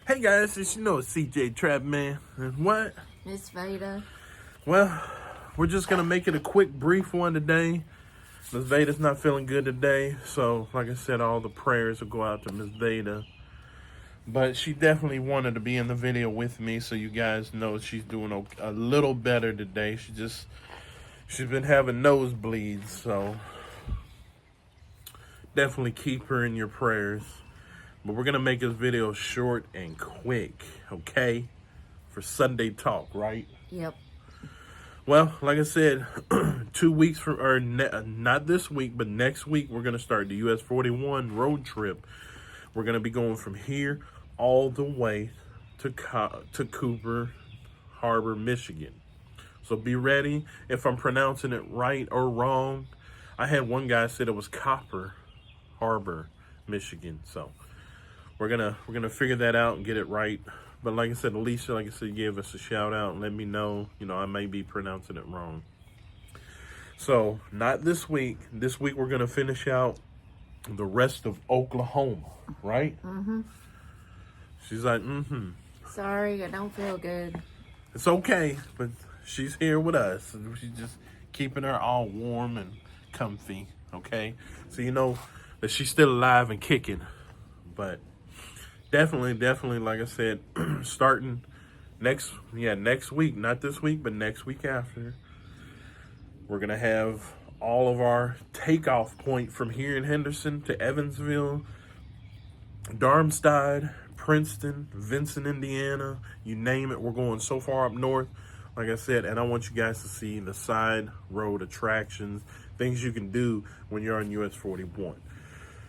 Hey guys, it's CJ Trap Man. And what? Miss Vada. Well, we're just gonna make it a quick, brief one today. Miss Vada's not feeling good today, so like I said, all the prayers will go out to Miss Vada. But she definitely wanted to be in the video with me, so you guys know she's doing a little better today. She's been having nosebleeds, so definitely keep her in your prayers. But we're gonna make this video short and quick, okay? For Sunday talk, right? Yep. Well, like I said, 2 weeks from, not this week, but next week, we're gonna start the US 41 road trip. We're gonna be going from here all the way to Cooper Harbor, Michigan. So be ready. If I'm pronouncing it right or wrong, I had one guy said it was Copper Harbor, Michigan. So we're gonna figure that out and get it right. But like I said, Alicia, like I said, gave us a shout out and let me know. I may be pronouncing it wrong. So not this week. This week we're gonna finish out the rest of Oklahoma, right? Mm-hmm. She's like, mm-hmm. Sorry, I don't feel good. It's okay, but she's here with us. And she's just keeping her all warm and comfy, okay? So you know that she's still alive and kicking. But definitely, like I said, starting next week, not this week, but next week after, we're going to have all of our takeoff point from here in Henderson to Evansville, Darmstadt, Princeton, Vincent, Indiana, you name it. We're going so far up north, like I said, and I want you guys to see the side road attractions, things you can do when you're on US 41.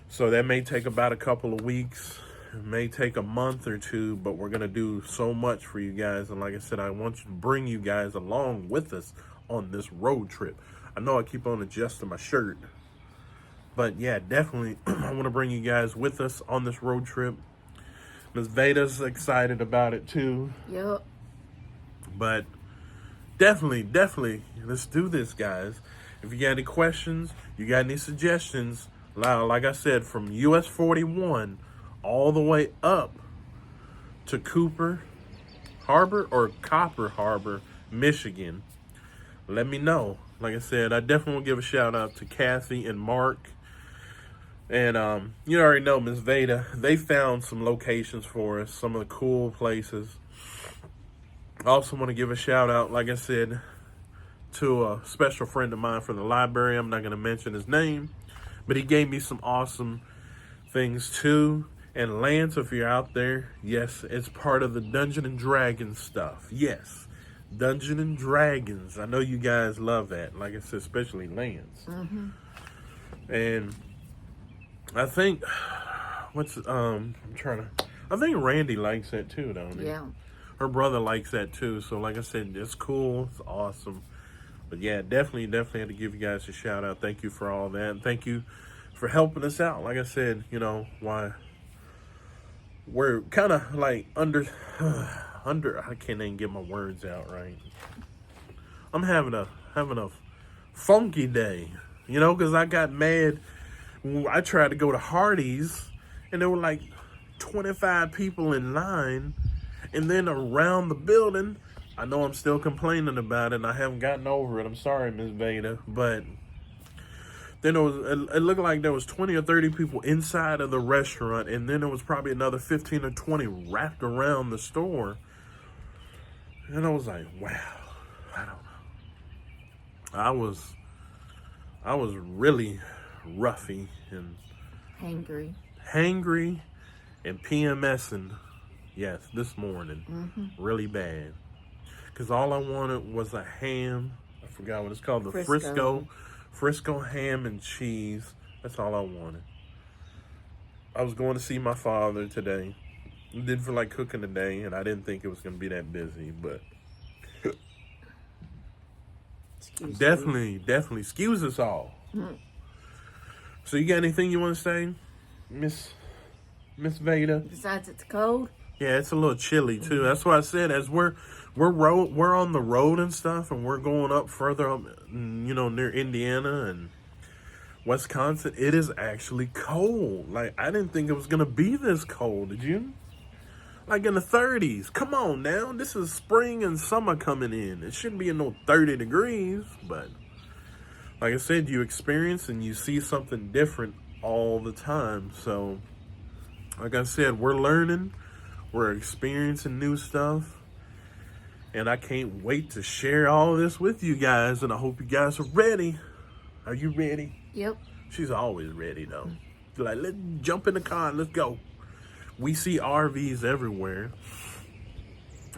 So that may take about a couple of weeks. It may take a month or two, but we're going to do so much for you guys. And like I said, I want you to bring you guys along with us on this road trip. I know I keep on adjusting my shirt, but yeah, definitely I want to bring you guys with us on this road trip. Ms. Vada's excited about it too. Yep. But definitely, let's do this, guys. If you got any questions, you got any suggestions, like I said, from US 41 all the way up to Cooper Harbor or Copper Harbor, Michigan, let me know. Like I said, I definitely will give a shout out to Kathy and Mark. And you already know Ms. Vada, they found some locations for us, some of the cool places. I also want to give a shout out, like I said, to a special friend of mine from the library. I'm not going to mention his name, but he gave me some awesome things too. And Lance, if you're out there, yes, it's part of the Dungeon and Dragons stuff. Yes, Dungeon and Dragons. I know you guys love that. Like I said, especially Lance. Mm-hmm. And I think, I think Randy likes that too, don't he? Yeah. Her brother likes that too. So like I said, it's cool. It's awesome. But yeah, definitely had to give you guys a shout out. Thank you for all that. And thank you for helping us out. Like I said, why we're kind of like under, I can't even get my words out right. I'm having a funky day, because I got mad. I tried to go to Hardee's and there were like 25 people in line, and then around the building, I know I'm still complaining about it and I haven't gotten over it. I'm sorry, Ms. Vada, but then it looked like there was 20 or 30 people inside of the restaurant, and then there was probably another 15 or 20 wrapped around the store. And I was like, wow, I don't know. I was really roughy and hangry and PMSing, yes, this morning. Mm-hmm. Really bad. Because all I wanted was a ham. I forgot what it's called. The Frisco ham and cheese. That's all I wanted. I was going to see my father today. Didn't feel like cooking today, and I didn't think it was going to be that busy, but definitely excuse us all. Mm-hmm. So you got anything you want to say, Miss Vada? Besides, it's cold. Yeah, it's a little chilly too. That's why I said as we're on the road and stuff, and we're going up further up, near Indiana and Wisconsin. It is actually cold. Like, I didn't think it was gonna be this cold. Did you? like in the 30s. Come on now. This is spring and summer coming in. It shouldn't be in no 30 degrees, but like I said, you experience and you see something different all the time. So, like I said, we're learning, we're experiencing new stuff, and I can't wait to share all of this with you guys, and I hope you guys are ready. Are you ready? Yep. She's always ready, though. Like, let's jump in the car and let's go. We see RVs everywhere.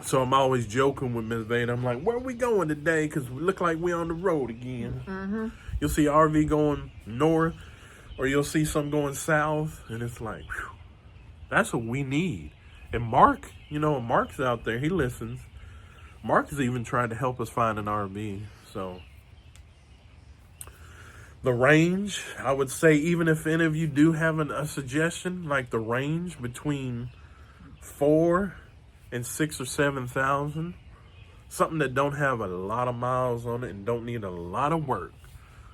So I'm always joking with Miss Vada. I'm like, where are we going today? Because we look like we're on the road again. Mm-hmm. You'll see RV going north, or you'll see some going south, and it's like, whew, that's what we need. And Mark, Mark's out there. He listens. Mark has even tried to help us find an RV. So the range, I would say, even if any of you do have a suggestion, like the range between 4 and 6 or 7,000, something that don't have a lot of miles on it and don't need a lot of work.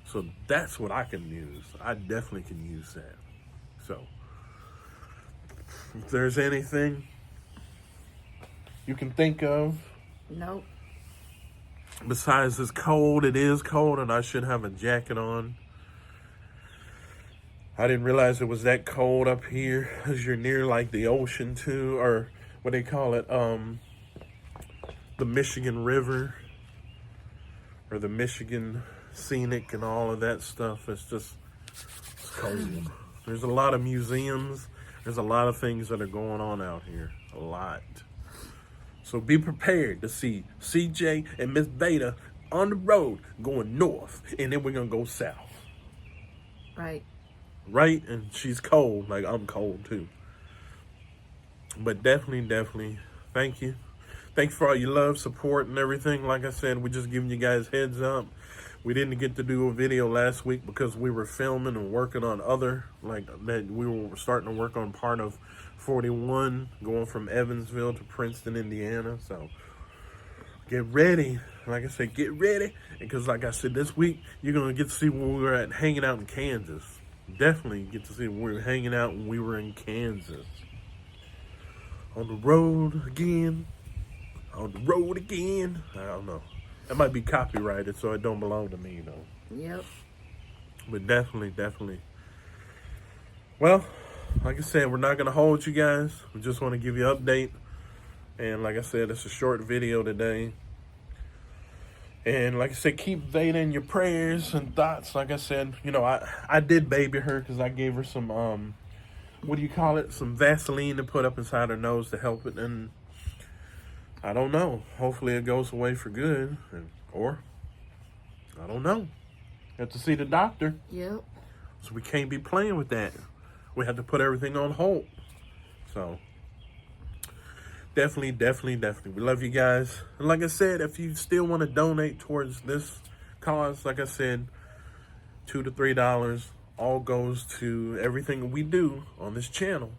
So that's what I can use. I definitely can use that. So if there's anything you can think of, Nope. besides it's cold, it is cold, and I should have a jacket on. I didn't realize it was that cold up here, because you're near like the ocean too, or what they call it, the Michigan River, or the Michigan Scenic and all of that stuff. It's cold. There's a lot of museums. There's a lot of things that are going on out here. A lot. So be prepared to see CJ and Miss Vada on the road going north, and then we're going to go south. Right. Right? And she's cold, like I'm cold too. But definitely, thank you. Thanks for all your love, support, and everything. Like I said, we're just giving you guys heads up. We didn't get to do a video last week because we were filming and working on we were starting to work on part of 41, going from Evansville to Princeton, Indiana. So get ready. Like I said, get ready. Because like I said, this week, you're going to get to see where we were at hanging out in Kansas. Definitely get to see where we were hanging out when we were in Kansas. On the road again. On the road again. I don't know. That might be copyrighted, so it don't belong to me, though. Yep. But definitely. Well, like I said, we're not going to hold you guys. We just want to give you an update. And like I said, it's a short video today. And like I said, keep Vada in your prayers and thoughts. Like I said, I did baby her because I gave her some, some Vaseline to put up inside her nose to help it. And I don't know. Hopefully it goes away for good. Or, I don't know. Have to see the doctor. Yep. So we can't be playing with that. We have to put everything on hold. So, definitely. We love you guys. And like I said, if you still want to donate towards this cause, like I said, $2 to $3 all goes to everything we do on this channel.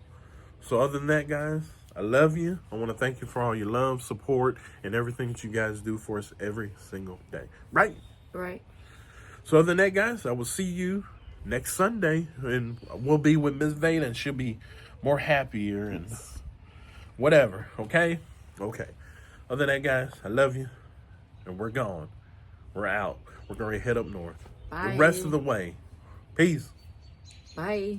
So other than that, guys, I love you. I want to thank you for all your love, support, and everything that you guys do for us every single day. Right? Right. So other than that, guys, I will see you next Sunday, and we'll be with Miss Vada, and she'll be more happier and whatever. Okay? Okay. Other than that, guys, I love you, and we're gone. We're out. We're going to head up north. Bye. The rest of the way. Peace. Bye.